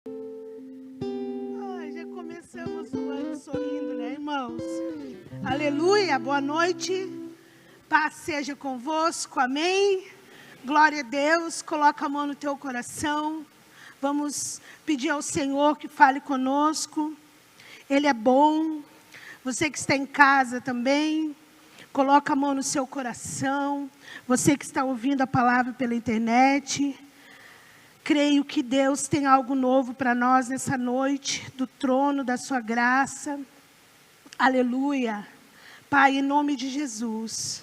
Já começamos o ano sorrindo, né, irmãos? Aleluia, boa noite. Paz seja convosco, amém. Glória a Deus, coloca a mão no teu coração. Vamos pedir ao Senhor que fale conosco. Ele é bom. Você que está em casa também, coloca a mão no seu coração. Você que está ouvindo a palavra pela internet, creio que Deus tem algo novo para nós nessa noite, do trono da sua graça. Aleluia. Pai, em nome de Jesus,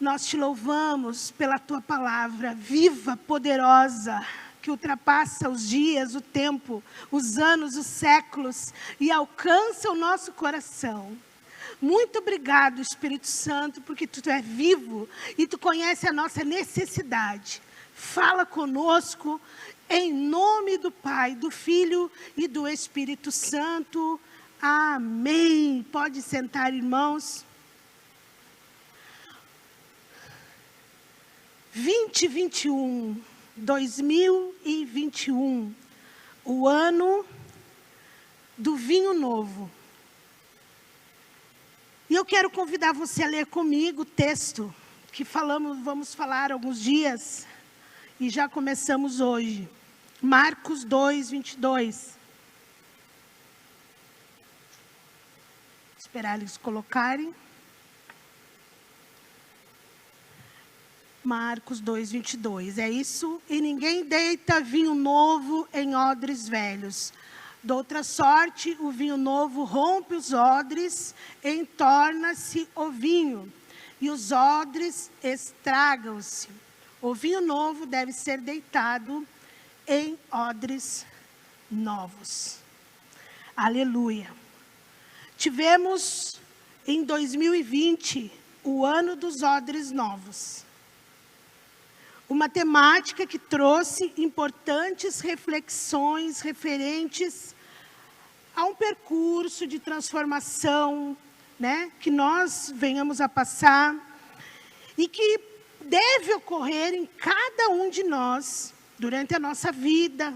nós te louvamos pela tua palavra viva, poderosa, que ultrapassa os dias, o tempo, os anos, os séculos e alcança o nosso coração. Muito obrigado, Espírito Santo, porque tu é vivo e tu conhece a nossa necessidade. Fala conosco em nome do Pai, do Filho e do Espírito Santo. Amém. Pode sentar, irmãos. 2021, o ano do vinho novo. E eu quero convidar você a ler comigo o texto que vamos falar alguns dias, e já começamos hoje. Marcos 2, 22. Esperar eles colocarem. Marcos 2, 22. É isso. E ninguém deita vinho novo em odres velhos. De outra sorte, o vinho novo rompe os odres, entorna-se o vinho, e os odres estragam-se. O vinho novo deve ser deitado em odres novos. Aleluia. Tivemos em 2020 o ano dos odres novos. Uma temática que trouxe importantes reflexões referentes a um percurso de transformação, né, que nós venhamos a passar e que deve ocorrer em cada um de nós durante a nossa vida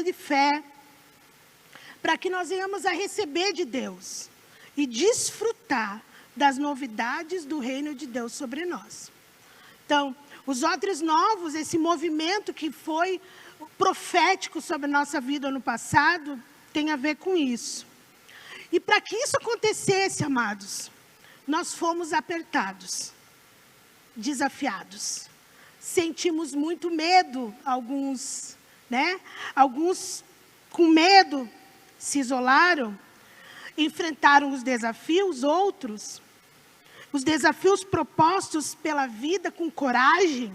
de fé, para que nós venhamos a receber de Deus e desfrutar das novidades do reino de Deus sobre nós. Então, os odres novos, esse movimento que foi profético sobre a nossa vida no passado, tem a ver com isso. E para que isso acontecesse, amados, nós fomos apertados, desafiados. Sentimos muito medo, alguns, né? Alguns com medo se isolaram, enfrentaram os desafios, outros os desafios propostos pela vida com coragem,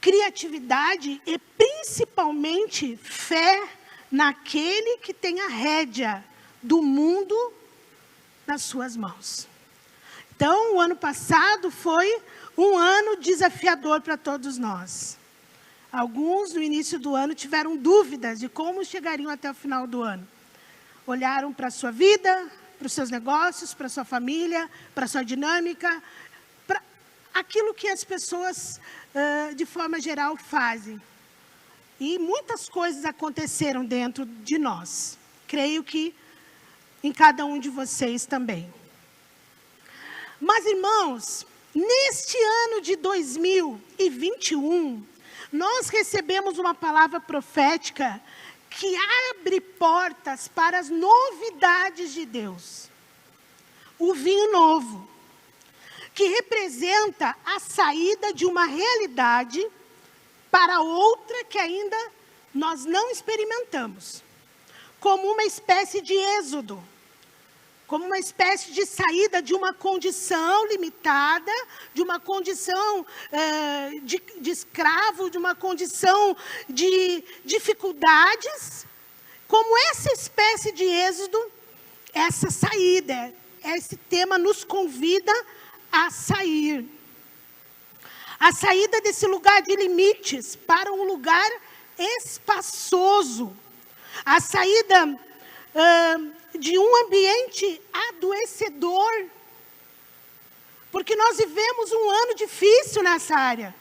criatividade e principalmente fé naquele que tem a rédea do mundo nas suas mãos. Então, o ano passado foi um ano desafiador para todos nós. Alguns, no início do ano, tiveram dúvidas de como chegariam até o final do ano. Olharam para a sua vida, para os seus negócios, para a sua família, para a sua dinâmica, para aquilo que as pessoas, de forma geral, fazem. E muitas coisas aconteceram dentro de nós. Creio que em cada um de vocês também. Mas, irmãos, neste ano de 2021, nós recebemos uma palavra profética que abre portas para as novidades de Deus. O vinho novo, que representa a saída de uma realidade para outra que ainda nós não experimentamos. Como uma espécie de êxodo, como uma espécie de saída de uma condição limitada, de uma condição de escravo, de uma condição de dificuldades. Como essa espécie de êxodo, essa saída, esse tema nos convida a sair. A saída desse lugar de limites para um lugar espaçoso. A saída de um ambiente adoecedor. Porque nós vivemos um ano difícil nessa área.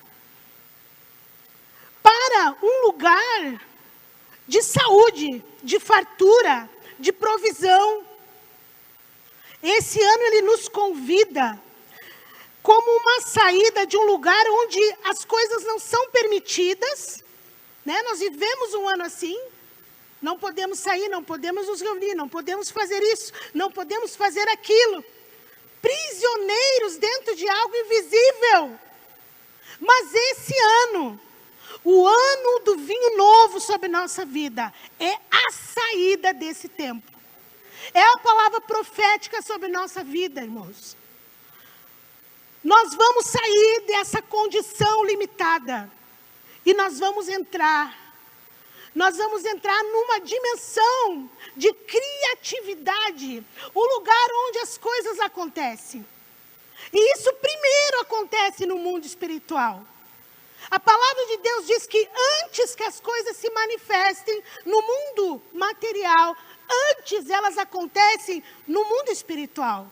Para para um lugar de saúde, de fartura, de provisão. Esse ano ele nos convida como uma saída de um lugar onde as coisas não são permitidas, né? Nós vivemos um ano assim, não podemos sair, não podemos nos reunir, não podemos fazer isso, não podemos fazer aquilo. Prisioneiros dentro de algo invisível. Mas esse ano, o ano do vinho novo sobre nossa vida, é a saída desse tempo. É a palavra profética sobre nossa vida, irmãos. Nós vamos sair dessa condição limitada. E nós vamos entrar numa dimensão de criatividade. Um lugar onde as coisas acontecem. E isso primeiro acontece no mundo espiritual. A palavra de Deus diz que antes que as coisas se manifestem no mundo material, antes elas acontecem no mundo espiritual.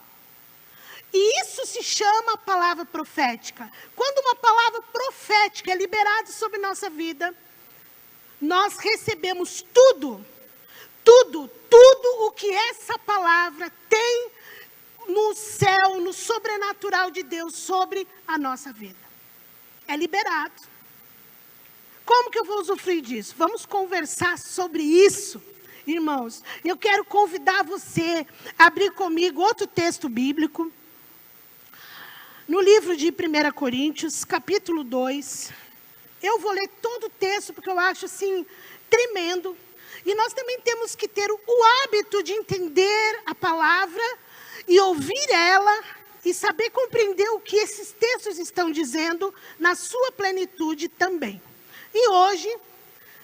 E isso se chama palavra profética. Quando uma palavra profética é liberada sobre nossa vida, nós recebemos tudo o que essa palavra tem no céu, no sobrenatural de Deus sobre a nossa vida. É liberado. Como que eu vou usufruir disso? Vamos conversar sobre isso, irmãos. Eu quero convidar você a abrir comigo outro texto bíblico. No livro de 1 Coríntios, capítulo 2, eu vou ler todo o texto, porque eu acho assim, tremendo. E nós também temos que ter o hábito de entender a palavra e ouvir ela e saber compreender o que esses textos estão dizendo na sua plenitude também. E hoje,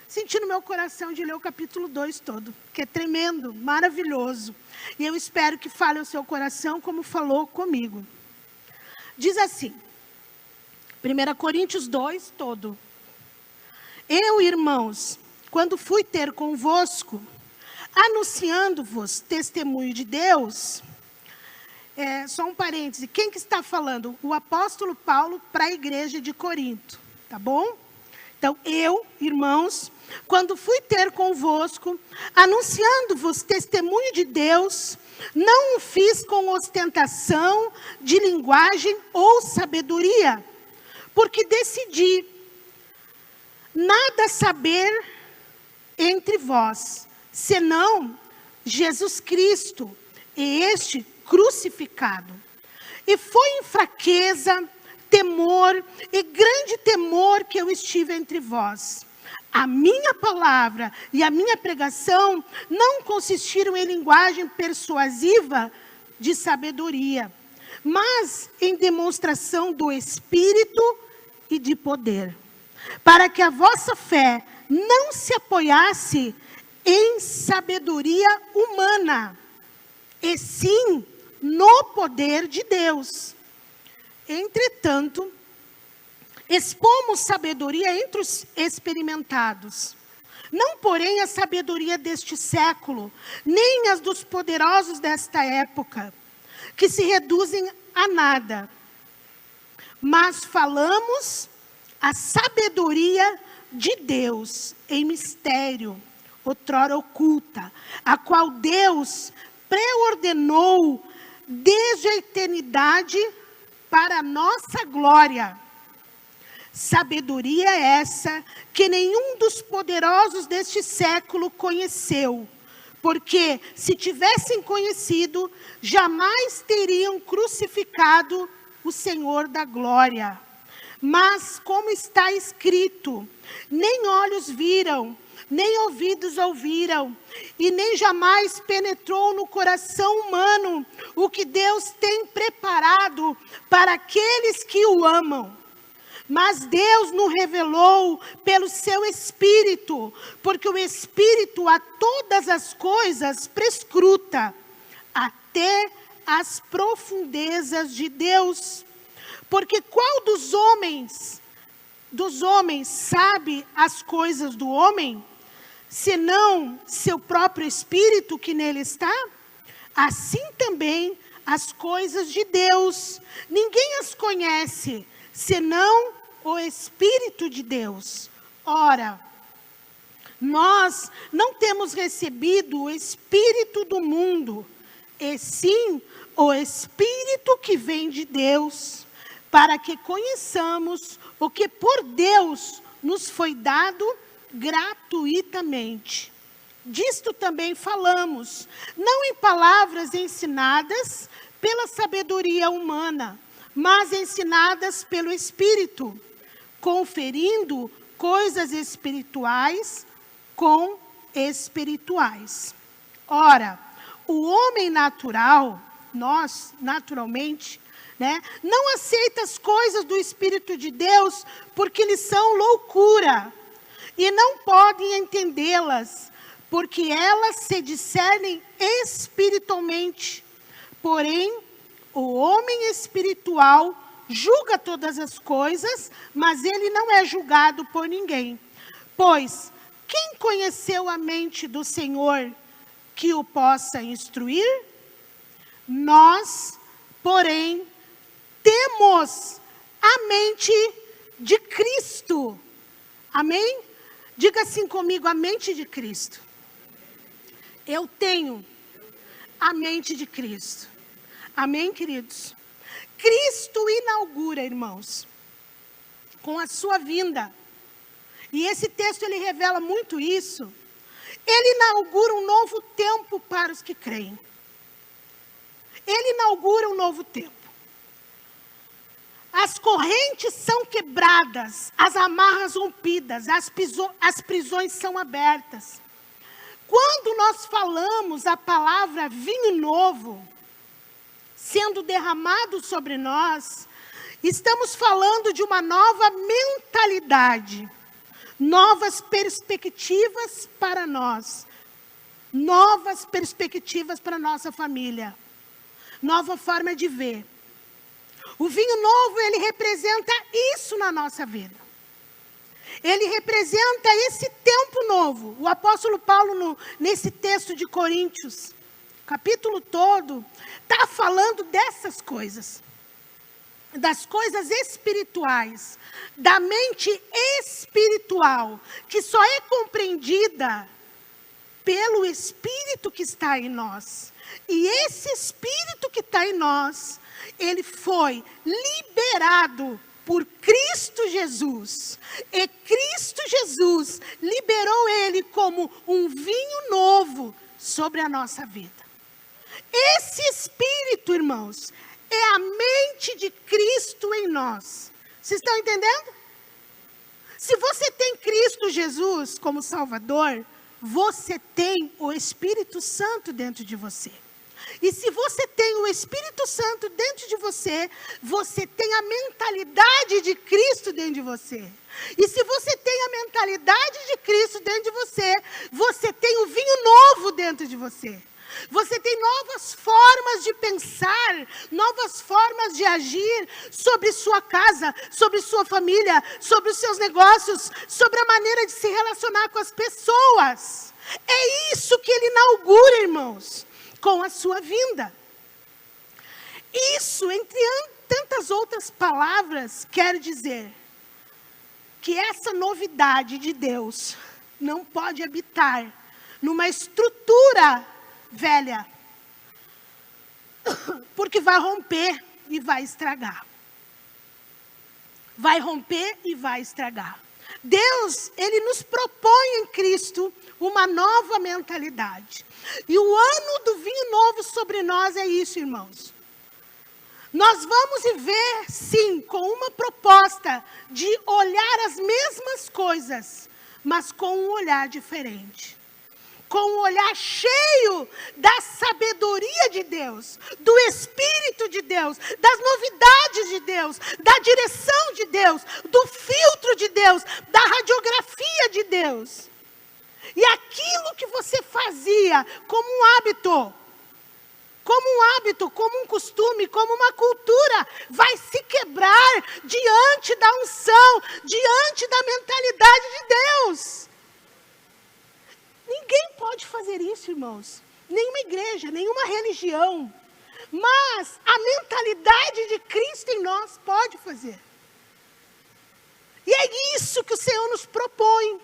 senti no meu coração de ler o capítulo 2 todo, que é tremendo, maravilhoso. E eu espero que fale ao seu coração como falou comigo. Diz assim, 1 Coríntios 2 todo. Eu, irmãos, quando fui ter convosco, anunciando-vos testemunho de Deus, só um parêntese, quem que está falando? O apóstolo Paulo para a igreja de Corinto, tá bom? Então, eu, irmãos, quando fui ter convosco, anunciando-vos testemunho de Deus, não o fiz com ostentação de linguagem ou sabedoria, porque decidi nada saber entre vós, senão Jesus Cristo, e este crucificado. E foi em fraqueza, temor e grande temor que eu estive entre vós. A minha palavra e a minha pregação não consistiram em linguagem persuasiva de sabedoria, mas em demonstração do Espírito e de poder, para que a vossa fé não se apoiasse em sabedoria humana, e sim no poder de Deus. Entretanto, expomos sabedoria entre os experimentados, não porém a sabedoria deste século, nem as dos poderosos desta época, que se reduzem a nada, mas falamos a sabedoria de Deus em mistério, outrora oculta, a qual Deus preordenou desde a eternidade para a nossa glória. Sabedoria essa que nenhum dos poderosos deste século conheceu, porque se tivessem conhecido, jamais teriam crucificado o Senhor da glória. Mas como está escrito, nem olhos viram, nem ouvidos ouviram, e nem jamais penetrou no coração humano o que Deus tem preparado para aqueles que o amam. Mas Deus nos revelou pelo seu Espírito, porque o Espírito a todas as coisas prescruta, até as profundezas de Deus. Porque qual dos homens sabe as coisas do homem, senão seu próprio Espírito que nele está? Assim também as coisas de Deus, ninguém as conhece, senão o Espírito de Deus. Ora, nós não temos recebido o Espírito do mundo, e sim o Espírito que vem de Deus, para que conheçamos o que por Deus nos foi dado gratuitamente. Disto também falamos, não em palavras ensinadas pela sabedoria humana, mas ensinadas pelo Espírito, conferindo coisas espirituais com espirituais. Ora, o homem natural, nós, naturalmente, não aceita as coisas do Espírito de Deus porque lhes são loucura, e não podem entendê-las, porque elas se discernem espiritualmente. Porém, o homem espiritual julga todas as coisas, mas ele não é julgado por ninguém. Pois, quem conheceu a mente do Senhor que o possa instruir? Nós, porém, temos a mente de Cristo. Amém? Diga assim comigo, a mente de Cristo. Eu tenho a mente de Cristo. Amém, queridos? Cristo inaugura, irmãos, com a sua vinda. E esse texto, ele revela muito isso. Ele inaugura um novo tempo para os que creem. Ele inaugura um novo tempo. As correntes são quebradas, as amarras rompidas, as prisões são abertas. Quando nós falamos a palavra vinho novo, sendo derramado sobre nós, estamos falando de uma nova mentalidade, novas perspectivas para nós, novas perspectivas para a nossa família, nova forma de ver. O vinho novo, ele representa isso na nossa vida. Ele representa esse tempo novo. O apóstolo Paulo, nesse texto de Coríntios, capítulo todo, está falando dessas coisas. Das coisas espirituais. Da mente espiritual. Que só é compreendida pelo Espírito que está em nós. E esse Espírito que está em nós, ele foi liberado por Cristo Jesus. E Cristo Jesus liberou ele como um vinho novo sobre a nossa vida. Esse Espírito, irmãos, é a mente de Cristo em nós. Vocês estão entendendo? Se você tem Cristo Jesus como Salvador, você tem o Espírito Santo dentro de você. E se você tem o Espírito Santo dentro de você, você tem a mentalidade de Cristo dentro de você. E se você tem a mentalidade de Cristo dentro de você, você tem o vinho novo dentro de você. Você tem novas formas de pensar, novas formas de agir sobre sua casa, sobre sua família, sobre os seus negócios, sobre a maneira de se relacionar com as pessoas. É isso que ele inaugura, irmãos, com a sua vinda. Isso, entre tantas outras palavras, quer dizer que essa novidade de Deus não pode habitar numa estrutura velha, porque vai romper e vai estragar. Vai romper e vai estragar. Deus, ele nos propõe em Cristo uma nova mentalidade. E o ano do vinho novo sobre nós é isso, irmãos. Nós vamos viver, sim, com uma proposta de olhar as mesmas coisas, mas com um olhar diferente. Com um olhar cheio da sabedoria de Deus, do Espírito de Deus, das novidades de Deus, da direção de Deus, do filtro de Deus, da radiografia de Deus. E aquilo que você fazia como um hábito, como um costume, como uma cultura, vai se quebrar diante da unção, diante da mentalidade de Deus. Ninguém pode fazer isso, irmãos. Nenhuma igreja, nenhuma religião. Mas a mentalidade de Cristo em nós pode fazer. E é isso que o Senhor nos propõe.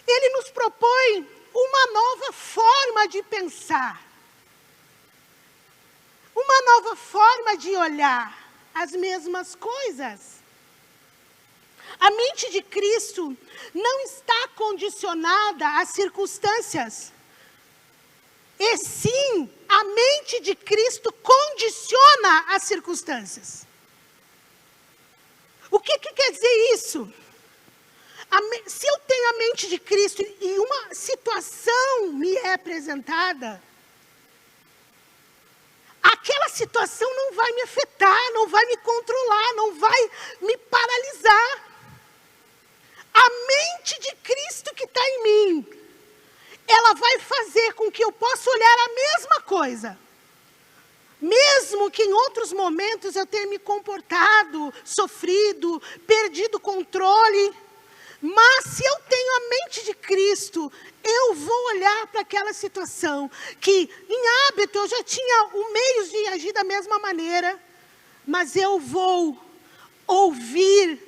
Ele nos propõe uma nova forma de pensar. Uma nova forma de olhar as mesmas coisas. A mente de Cristo não está condicionada às circunstâncias. E sim, a mente de Cristo condiciona as circunstâncias. O que quer dizer isso? Se eu tenho a mente de Cristo e uma situação me é apresentada, aquela situação não vai me afetar, não vai me controlar, não vai me paralisar. A mente de Cristo que está em mim, ela vai fazer com que eu possa olhar a mesma coisa. Mesmo que em outros momentos eu tenha me comportado, sofrido, perdido o controle. Mas se eu tenho a mente de Cristo, eu vou olhar para aquela situação que em hábito eu já tinha o meio de agir da mesma maneira. Mas eu vou ouvir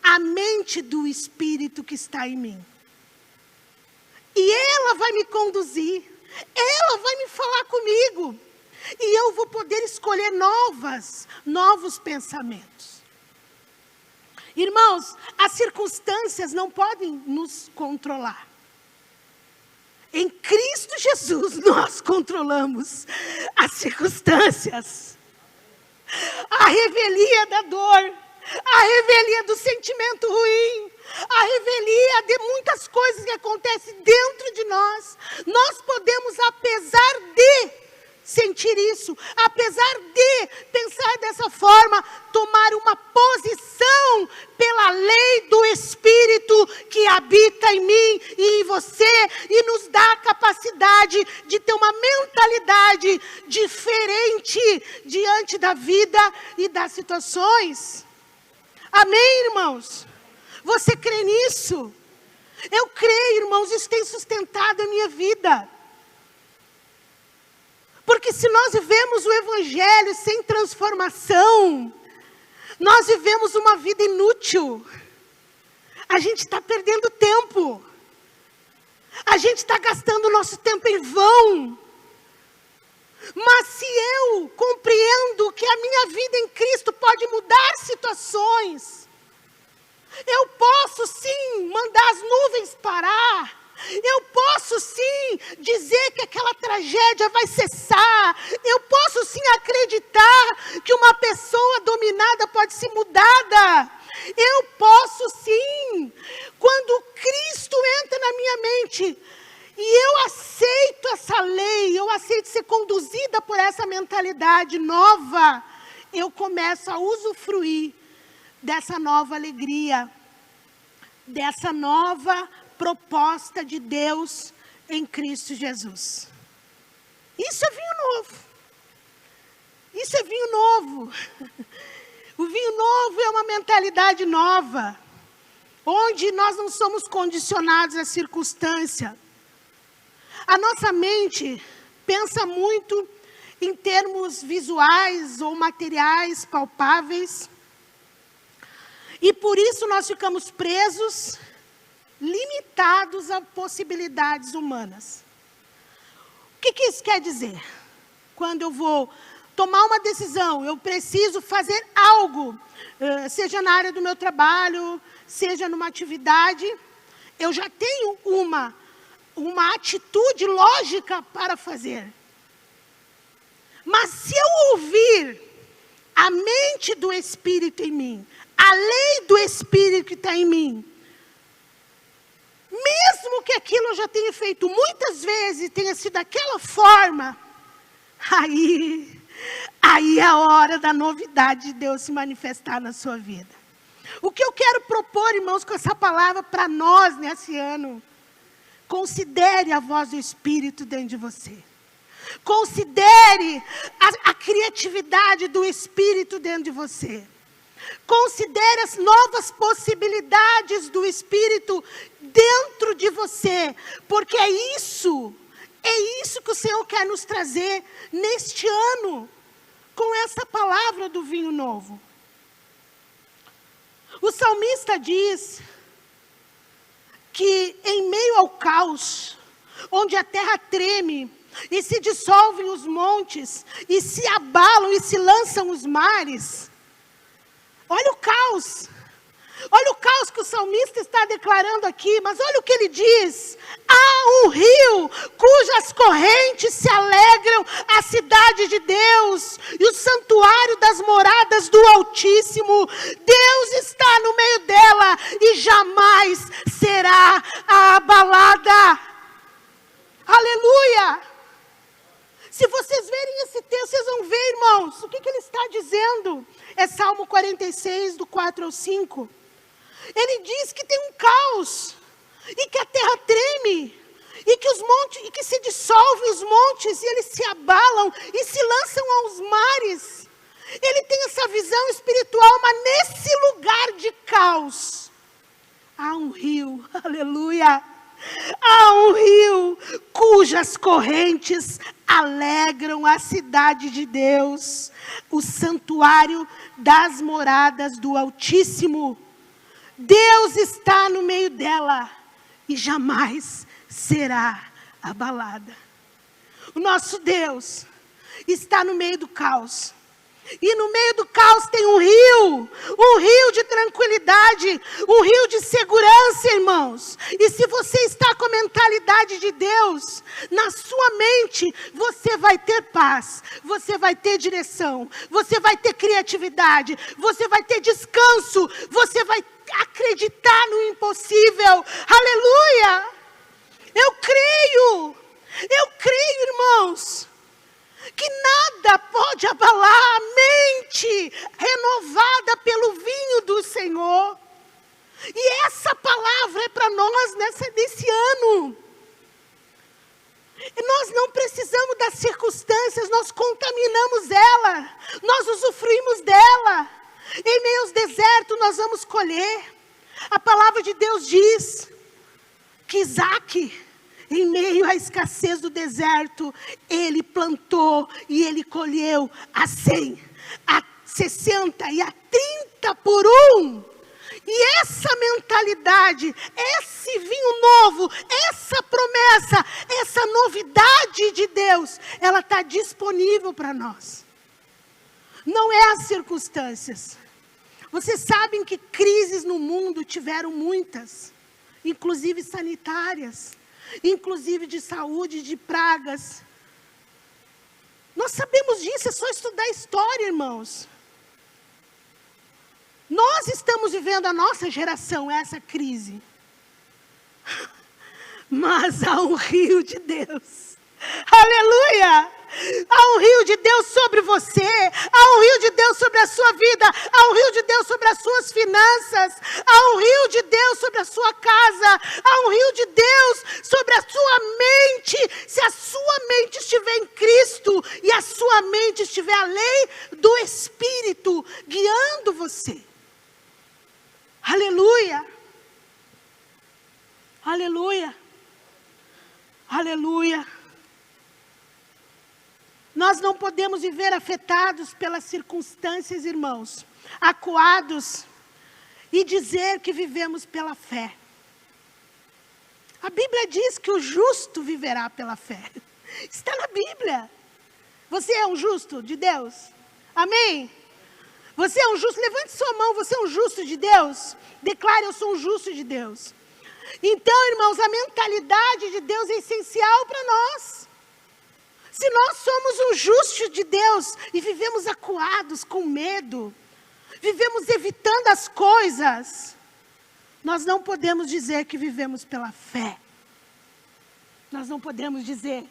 a mente do Espírito que está em mim. E ela vai me conduzir, ela vai me falar comigo. E eu vou poder escolher novos pensamentos. Irmãos, as circunstâncias não podem nos controlar. Em Cristo Jesus nós controlamos as circunstâncias. A revelia da dor, a revelia do sentimento ruim, a revelia de muitas coisas que acontecem dentro de nós. Nós podemos, apesar de sentir isso, apesar de pensar dessa forma, tomar uma posição pela lei do Espírito que habita em mim e em você, e nos dá a capacidade de ter uma mentalidade diferente diante da vida e das situações. Amém, irmãos? Você crê nisso? Eu creio, irmãos, isso tem sustentado a minha vida. Porque se nós vivemos o Evangelho sem transformação, nós vivemos uma vida inútil. A gente está perdendo tempo. A gente está gastando o nosso tempo em vão. Mas se eu compreendo que a minha vida em Cristo pode mudar situações, eu posso sim mandar as nuvens parar. Eu posso sim dizer que aquela tragédia vai cessar. Eu posso sim acreditar que uma pessoa dominada pode ser mudada. Eu posso sim. Quando Cristo entra na minha mente e eu aceito essa lei, eu aceito ser conduzida por essa mentalidade nova, eu começo a usufruir dessa nova alegria, dessa nova proposta de Deus em Cristo Jesus. Isso é vinho novo. Isso é vinho novo. O vinho novo é uma mentalidade nova, onde nós não somos condicionados à circunstância. A nossa mente pensa muito em termos visuais ou materiais, palpáveis. E por isso nós ficamos presos, limitados a possibilidades humanas. O que isso quer dizer? Quando eu vou tomar uma decisão, eu preciso fazer algo, seja na área do meu trabalho, seja numa atividade, eu já tenho uma atitude lógica para fazer. Mas se eu ouvir a mente do Espírito em mim, a lei do Espírito que está em mim, mesmo que aquilo eu já tenha feito muitas vezes, tenha sido daquela forma, aí é a hora da novidade de Deus se manifestar na sua vida. O que eu quero propor, irmãos, com essa palavra para nós nesse ano, considere a voz do Espírito dentro de você. Considere a criatividade do Espírito dentro de você. Considere as novas possibilidades do Espírito dentro de você, porque é isso que o Senhor quer nos trazer neste ano, com essa palavra do vinho novo. O salmista diz que em meio ao caos, onde a terra treme, e se dissolvem os montes, e se abalam e se lançam os mares. Olha o caos. Olha o caos que o salmista está declarando aqui, mas olha o que ele diz. Há um rio cujas correntes se alegram a cidade de Deus e o santuário das moradas do Altíssimo. Deus está no meio dela e jamais será abalada. Aleluia! Se vocês verem esse texto, vocês vão ver, irmãos, o que ele está dizendo. É Salmo 46, do 4 ao 5. Ele diz que tem um caos, e que a terra treme, e que os montes, e que se dissolvem os montes, e eles se abalam, e se lançam aos mares. Ele tem essa visão espiritual, mas nesse lugar de caos, há um rio, aleluia, há um rio cujas correntes alegram a cidade de Deus, o santuário das moradas do Altíssimo. Deus está no meio dela e jamais será abalada. O nosso Deus está no meio do caos. E no meio do caos tem um rio de tranquilidade, um rio de segurança, irmãos. E se você está com a mentalidade de Deus, na sua mente, você vai ter paz, você vai ter direção, você vai ter criatividade, você vai ter descanso, você vai acreditar no impossível. Aleluia! Eu creio, irmãos, que nada pode abalar a mente renovada pelo vinho do Senhor. E essa palavra é para nós nesse ano. Nós não precisamos das circunstâncias, nós contaminamos ela, nós usufruímos dela. Em meio aos desertos nós vamos colher. A palavra de Deus diz que Isaac, em meio à escassez do deserto, ele plantou e ele colheu a 100, a 60 e a 30 por um. E essa mentalidade, esse vinho novo, essa promessa, essa novidade de Deus, ela está disponível para nós. Não é as circunstâncias. Vocês sabem que crises no mundo tiveram muitas, inclusive sanitárias, inclusive de saúde, de pragas. Nós sabemos disso, é só estudar a história, irmãos. Nós estamos vivendo, a nossa geração, essa crise. Mas há um rio de Deus. Aleluia! Há um rio de Deus sobre você, há um rio de Deus sobre a sua vida, há um rio de Deus sobre as suas finanças, há um rio de Deus sobre a sua casa, há um rio de Deus sobre a sua mente. Se a sua mente estiver em Cristo e a sua mente estiver a lei do Espírito guiando você. Aleluia! Aleluia! Aleluia! Nós não podemos viver afetados pelas circunstâncias, irmãos, acuados, e dizer que vivemos pela fé. A Bíblia diz que o justo viverá pela fé. Está na Bíblia. Você é um justo de Deus? Amém? Você é um justo? Levante sua mão, você é um justo de Deus? Declare, eu sou um justo de Deus. Então, irmãos, a mentalidade de Deus é essencial para nós. Se nós somos um justo de Deus e vivemos acuados, com medo, vivemos evitando as coisas, nós não podemos dizer que vivemos pela fé. Nós não podemos dizer.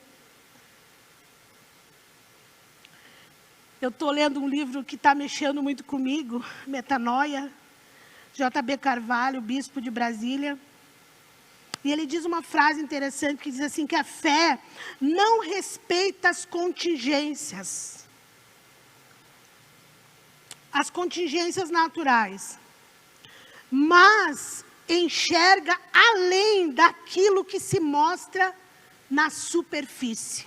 Eu estou lendo um livro que está mexendo muito comigo, Metanoia, J.B. Carvalho, bispo de Brasília. E ele diz uma frase interessante que diz assim, que a fé não respeita as contingências naturais, mas enxerga além daquilo que se mostra na superfície.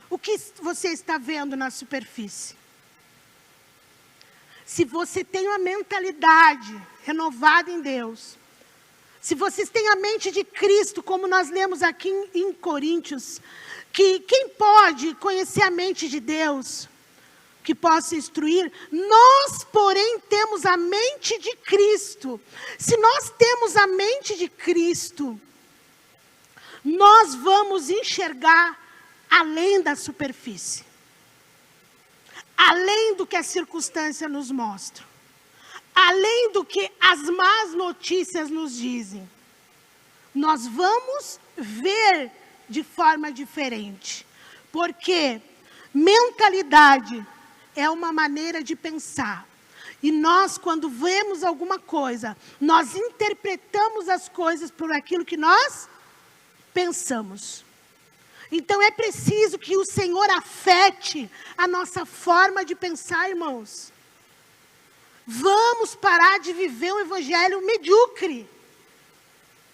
O que você está vendo na superfície? se você tem uma mentalidade renovada em Deus, se vocês têm a mente de Cristo, como nós lemos aqui em Coríntios, que quem pode conhecer a mente de Deus, que possa instruir, nós, porém, temos a mente de Cristo. Se nós temos a mente de Cristo, nós vamos enxergar além da superfície, além do que a circunstância nos mostra, além do que as más notícias nos dizem. Nós vamos ver de forma diferente, porque mentalidade é uma maneira de pensar. E nós, quando vemos alguma coisa, nós interpretamos as coisas por aquilo que nós pensamos. Então é preciso que o Senhor afete a nossa forma de pensar, irmãos. Vamos parar de viver um evangelho medíocre.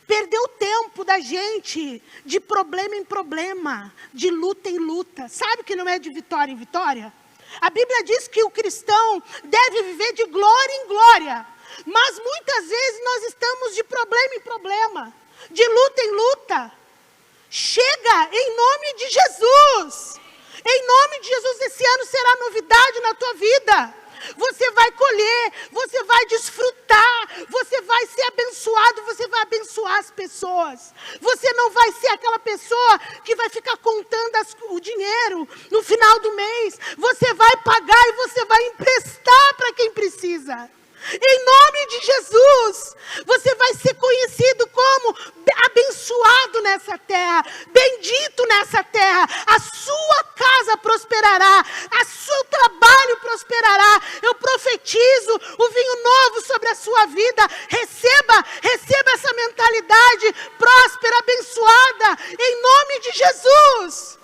Perdeu o tempo da gente de problema em problema, de luta em luta. Sabe que não é de vitória em vitória? A Bíblia diz que o cristão deve viver de glória em glória. Mas muitas vezes nós estamos de problema em problema, de luta em luta. Chega em nome de Jesus. Em nome de Jesus, esse ano será novidade na tua vida. Você vai colher, você vai desfrutar, você vai ser abençoado, você vai abençoar as pessoas. Você não vai ser aquela pessoa que vai ficar contando o dinheiro no final do mês. Você vai pagar e você vai emprestar para quem precisa. Em nome de Jesus, você vai ser conhecido como abençoado nessa terra, bendito nessa terra. A sua casa prosperará, o seu trabalho prosperará. Eu profetizo o vinho novo sobre a sua vida. Receba essa mentalidade próspera, abençoada, em nome de Jesus.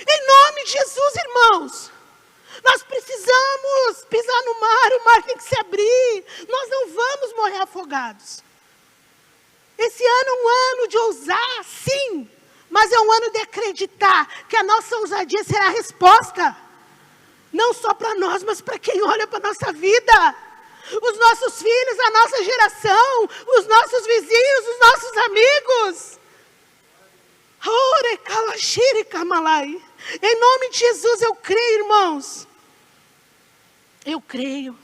Em nome de Jesus, irmãos. Nós precisamos pisar no mar, o mar tem que se abrir. Nós não vamos morrer afogados. Esse ano é um ano de ousar, sim, mas é um ano de acreditar que a nossa ousadia será a resposta. Não só para nós, mas para quem olha para a nossa vida. Os nossos filhos, a nossa geração, os nossos vizinhos, os nossos amigos. Em nome de Jesus eu creio, irmãos. Eu creio.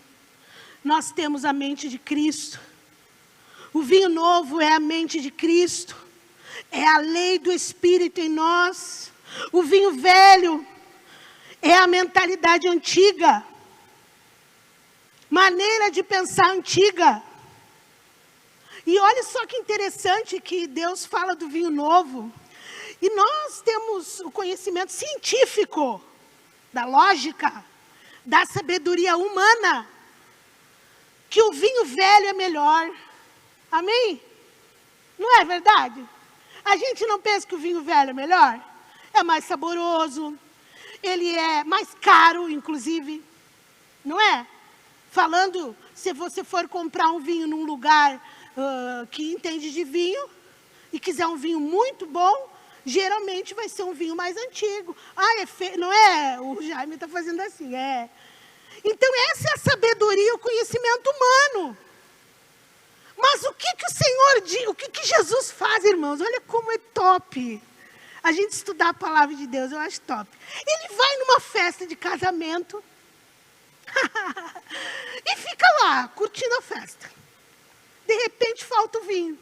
Nós temos a mente de Cristo. O vinho novo é a mente de Cristo. É a lei do Espírito em nós. O vinho velho é a mentalidade antiga. Maneira de pensar antiga. E olha só que interessante que Deus fala do vinho novo. E nós temos o conhecimento científico, da lógica, da sabedoria humana, que o vinho velho é melhor. Amém? Não é verdade? A gente não pensa que o vinho velho é melhor? É mais saboroso, ele é mais caro, inclusive, não é? Falando, se você for comprar um vinho num lugar que entende de vinho, e quiser um vinho muito bom, geralmente vai ser um vinho mais antigo. Não é? O Jaime está fazendo assim, é. Então essa é a sabedoria, o conhecimento humano. Mas o que o Senhor diz, o que Jesus faz, irmãos? Olha como é top. A gente estudar a palavra de Deus, eu acho top. Ele vai numa festa de casamento e fica lá, curtindo a festa. De repente falta o vinho.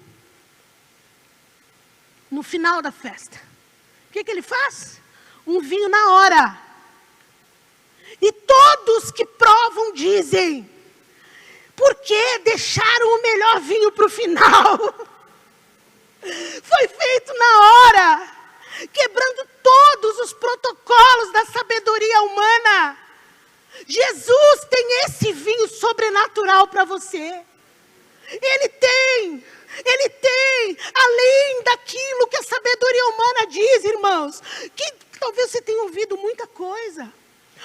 No final da festa. O que ele faz? Um vinho na hora. E todos que provam dizem, por que deixaram o melhor vinho para o final? Foi feito na hora, quebrando todos os protocolos da sabedoria humana. Jesus tem esse vinho sobrenatural para você. Ele tem, além daquilo que a sabedoria humana diz, irmãos, que talvez você tenha ouvido muita coisa.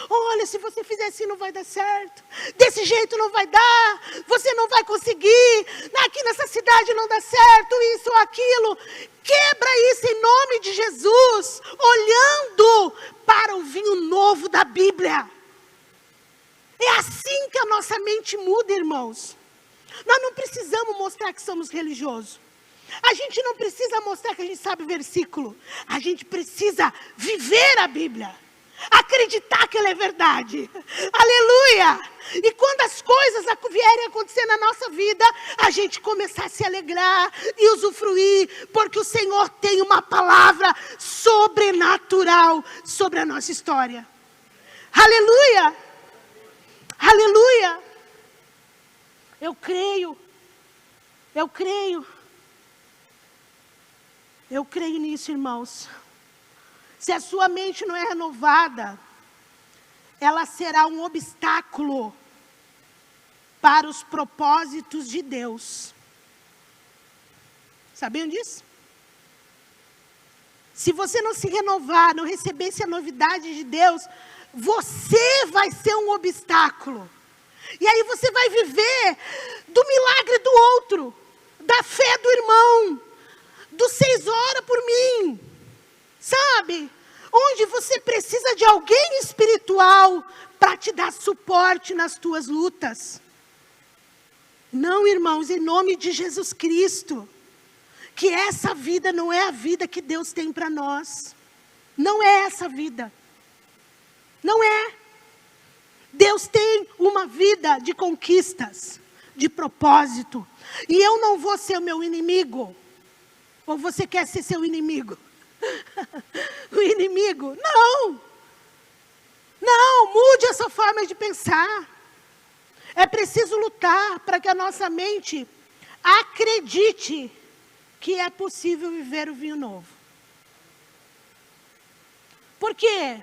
Olha, se você fizer assim não vai dar certo, desse jeito não vai dar, você não vai conseguir, aqui nessa cidade não dá certo, isso ou aquilo. Quebra isso em nome de Jesus, olhando para o vinho novo da Bíblia. É assim que a nossa mente muda, irmãos. Nós não precisamos mostrar que somos religiosos. A gente não precisa mostrar que a gente sabe o versículo. A gente precisa viver a Bíblia. Acreditar que ela é verdade. Aleluia! E quando as coisas vierem acontecer na nossa vida, a gente começar a se alegrar e usufruir, porque o Senhor tem uma palavra sobrenatural sobre a nossa história. Aleluia! Aleluia! Eu creio nisso, irmãos. Se a sua mente não é renovada, ela será um obstáculo para os propósitos de Deus. Sabiam disso? Se você não se renovar, não receber essa novidade de Deus, você vai ser um obstáculo. E aí você vai viver do milagre do outro, da fé do irmão, do 6 horas por mim, sabe? Onde você precisa de alguém espiritual para te dar suporte nas tuas lutas. Não, irmãos, em nome de Jesus Cristo, que essa vida não é a vida que Deus tem para nós. Não é essa vida. Não é. Deus tem uma vida de conquistas, de propósito. E eu não vou ser o meu inimigo. Ou você quer ser seu inimigo? O inimigo? Não. Não, mude essa forma de pensar. É preciso lutar para que a nossa mente acredite que é possível viver o vinho novo. Por quê?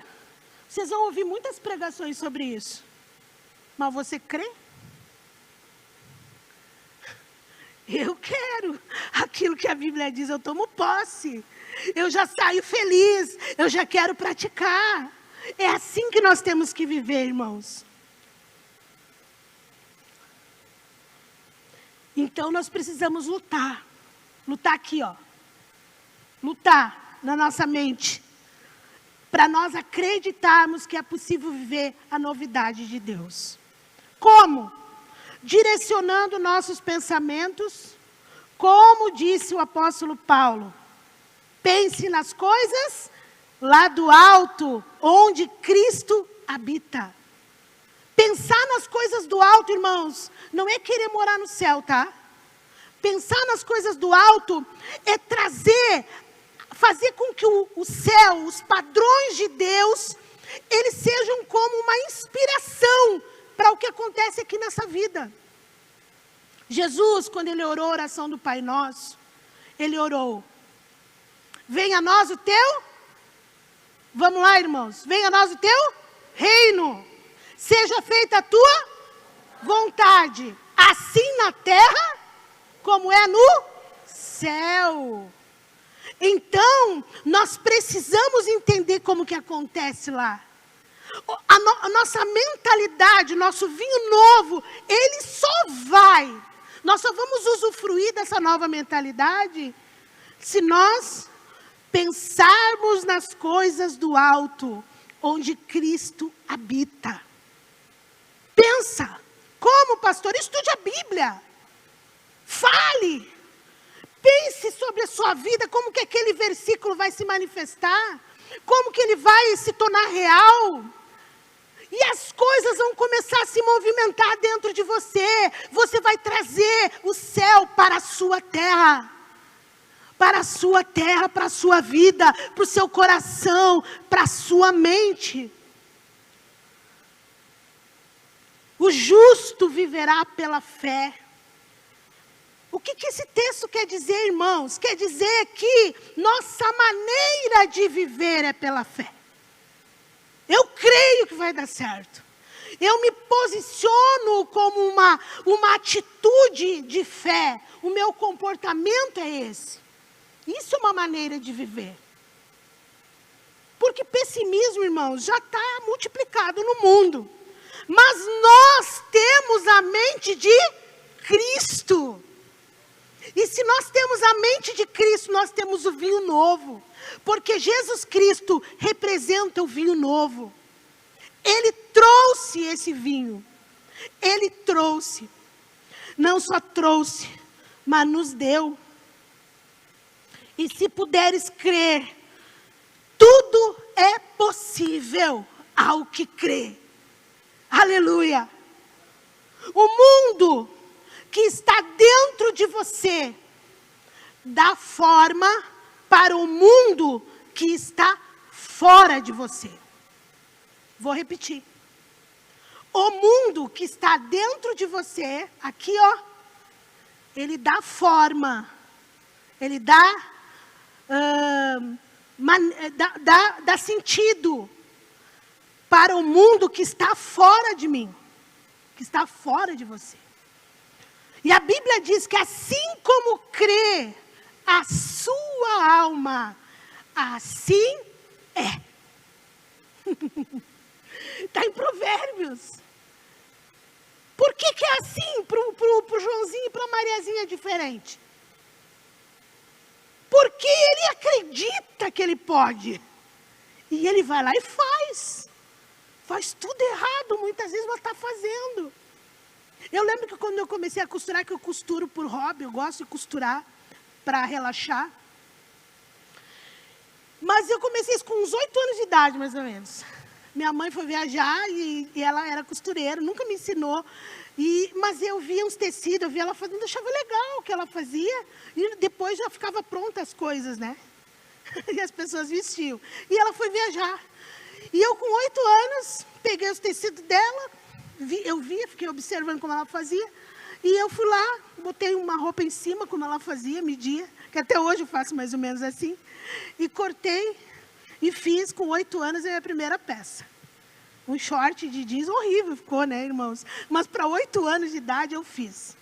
Vocês vão ouvir muitas pregações sobre isso. Mas você crê? Eu quero aquilo que a Bíblia diz, eu tomo posse. Eu já saio feliz, eu já quero praticar. É assim que nós temos que viver, irmãos. Então nós precisamos lutar. Lutar aqui, ó. Lutar na nossa mente. Para nós acreditarmos que é possível viver a novidade de Deus. Como? Direcionando nossos pensamentos, como disse o apóstolo Paulo. Pense nas coisas lá do alto, onde Cristo habita. Pensar nas coisas do alto, irmãos, não é querer morar no céu, tá? Pensar nas coisas do alto é fazer com que o céu, os padrões de Deus, eles sejam como uma inspiração para o que acontece aqui nessa vida. Jesus, quando ele orou a oração do Pai Nosso, ele orou: venha a nós o teu, vamos lá, irmãos, venha a nós o teu reino, seja feita a tua vontade, assim na terra, como é no céu. Então, nós precisamos entender como que acontece lá. A nossa mentalidade, nosso vinho novo, ele nós só vamos usufruir dessa nova mentalidade se nós pensarmos nas coisas do alto, onde Cristo habita. Pensa. Como, pastor? Estude a Bíblia. Fale. Pense sobre a sua vida, como que aquele versículo vai se manifestar, como que ele vai se tornar real. E as coisas vão começar a se movimentar dentro de você. Você vai trazer o céu para a sua terra. Para a sua terra, para a sua vida, para o seu coração, para a sua mente. O justo viverá pela fé. O que esse texto quer dizer, irmãos? Quer dizer que nossa maneira de viver é pela fé. Eu creio que vai dar certo. Eu me posiciono como uma atitude de fé. O meu comportamento é esse. Isso é uma maneira de viver. Porque pessimismo, irmãos, já está multiplicado no mundo. Mas nós temos a mente de Cristo. E se nós temos a mente de Cristo, nós temos o vinho novo. Porque Jesus Cristo representa o vinho novo. Ele trouxe esse vinho. Ele trouxe. Não só trouxe, mas nos deu. E se puderes crer, tudo é possível ao que crê. Aleluia. O mundo que está dentro de você dá forma para o mundo que está fora de você. Vou repetir. O mundo que está dentro de você, aqui ó, ele dá forma, ele dá sentido para o mundo que está fora de mim, que está fora de você. E a Bíblia diz que assim como crê a sua alma, assim é. Está em Provérbios. Por que é assim pro Joãozinho e para a Mariazinha é diferente? Porque ele acredita que ele pode. E ele vai lá e faz. Faz tudo errado, muitas vezes, mas está fazendo. Eu lembro que quando eu comecei a costurar, que eu costuro por hobby, eu gosto de costurar para relaxar. Mas eu comecei isso com uns 8 anos de idade, mais ou menos. Minha mãe foi viajar e ela era costureira, nunca me ensinou. Mas eu via uns tecidos, eu via ela fazendo, eu achava legal o que ela fazia. E depois já ficava pronta as coisas, né? E as pessoas vestiam. E ela foi viajar. E eu com 8 anos, peguei os tecidos dela, eu via, fiquei observando como ela fazia. E eu fui lá, botei uma roupa em cima, como ela fazia, media. Que até hoje eu faço mais ou menos assim. E cortei. E fiz com 8 anos a minha primeira peça. Um short de jeans horrível ficou, né, irmãos? Mas para 8 anos de idade eu fiz.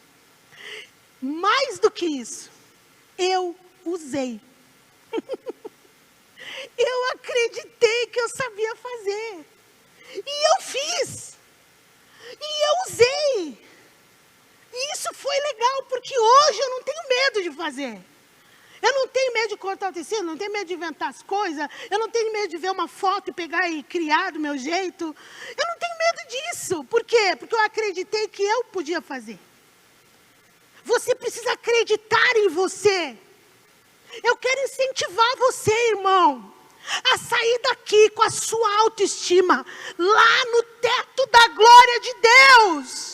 Mais do que isso, eu usei. Eu acreditei que eu sabia fazer. E eu fiz. E eu usei. E isso foi legal, porque hoje eu não tenho medo de fazer. Eu não tenho medo de cortar o tecido, não tenho medo de inventar as coisas, eu não tenho medo de ver uma foto e pegar e criar do meu jeito. Eu não tenho medo disso. Por quê? Porque eu acreditei que eu podia fazer. Você precisa acreditar em você. Eu quero incentivar você, irmão, a sair daqui com a sua autoestima lá no teto da glória de Deus.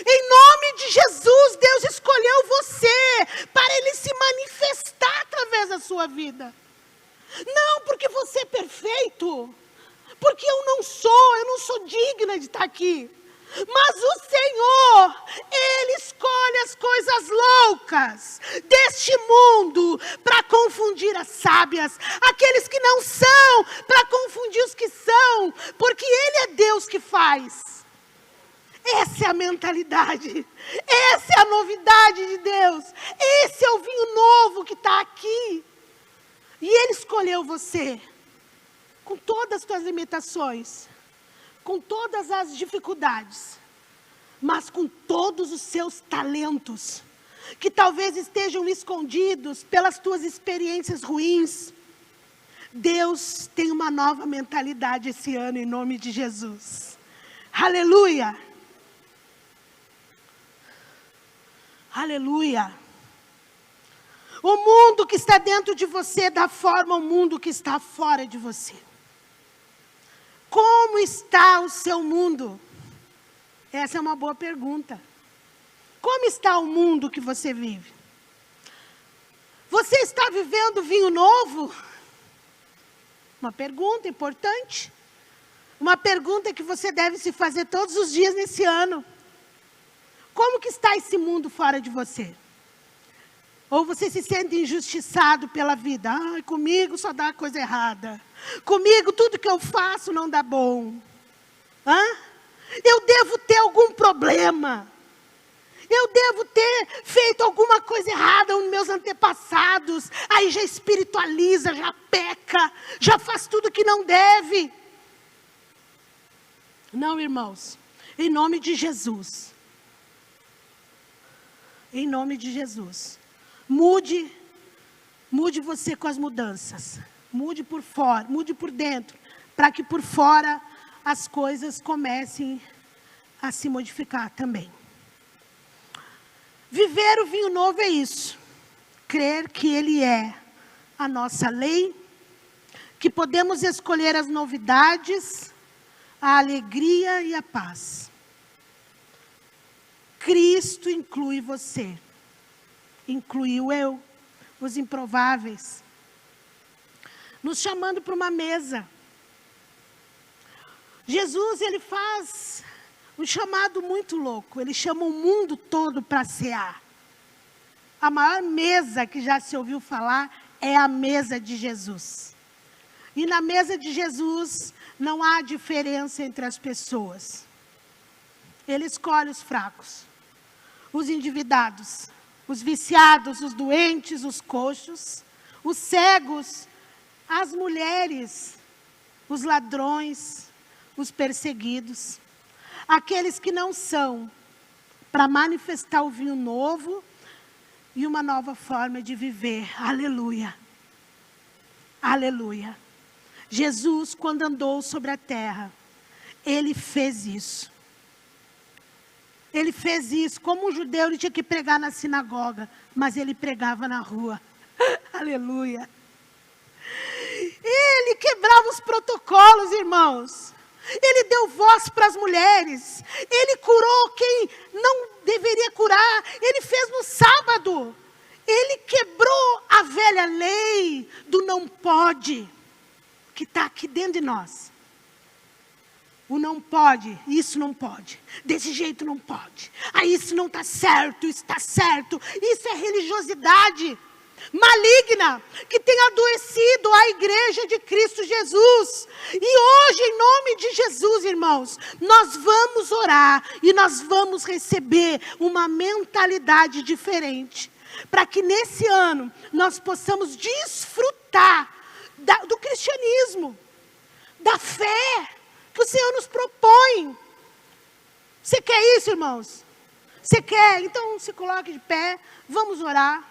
Em nome de Jesus, Deus escolheu você para Ele se manifestar através da sua vida. Não porque você é perfeito, porque eu não sou digna de estar aqui. Mas o Senhor, Ele escolhe as coisas loucas deste mundo para confundir as sábias, aqueles que não são, para confundir os que são, porque Ele é Deus que faz. Essa é a mentalidade, essa é a novidade de Deus, esse é o vinho novo que está aqui. E Ele escolheu você, com todas as suas limitações, com todas as dificuldades, mas com todos os seus talentos, que talvez estejam escondidos pelas tuas experiências ruins. Deus tem uma nova mentalidade esse ano, em nome de Jesus. Aleluia! Aleluia. O mundo que está dentro de você dá forma ao mundo que está fora de você. Como está o seu mundo? Essa é uma boa pergunta. Como está o mundo que você vive? Você está vivendo vinho novo? Uma pergunta importante. Uma pergunta que você deve se fazer todos os dias nesse ano. Como que está esse mundo fora de você? Ou você se sente injustiçado pela vida? Ai, comigo só dá coisa errada. Comigo tudo que eu faço não dá bom. Eu devo ter algum problema. Eu devo ter feito alguma coisa errada nos meus antepassados. Aí já espiritualiza, já peca, já faz tudo que não deve. Não, irmãos. Em nome de Jesus. Em nome de Jesus. Mude você com as mudanças. Mude por fora, mude por dentro, para que por fora as coisas comecem a se modificar também. Viver o vinho novo é isso. Crer que ele é a nossa lei, que podemos escolher as novidades, a alegria e a paz. Cristo inclui você, incluiu eu, os improváveis, nos chamando para uma mesa. Jesus, ele faz um chamado muito louco, ele chama o mundo todo para cear. A maior mesa que já se ouviu falar é a mesa de Jesus. E na mesa de Jesus não há diferença entre as pessoas. Ele escolhe os fracos, os endividados, os viciados, os doentes, os coxos, os cegos, as mulheres, os ladrões, os perseguidos, aqueles que não são, para manifestar o vinho novo e uma nova forma de viver. Aleluia. Aleluia. Jesus, quando andou sobre a terra, ele fez isso. Ele fez isso. Como um judeu, ele tinha que pregar na sinagoga, mas ele pregava na rua. Aleluia. Ele quebrava os protocolos, irmãos. Ele deu voz para as mulheres. Ele curou quem não deveria curar. Ele fez no sábado. Ele quebrou a velha lei do não pode, que está aqui dentro de nós. O não pode, isso não pode, desse jeito não pode. Isso não está certo, isso está certo. Isso é religiosidade maligna, que tem adoecido a igreja de Cristo Jesus. E hoje, em nome de Jesus, irmãos, nós vamos orar e nós vamos receber uma mentalidade diferente, para que nesse ano nós possamos desfrutar do cristianismo, da fé que o Senhor nos propõe. Você quer isso, irmãos? Você quer? Então se coloque de pé, vamos orar.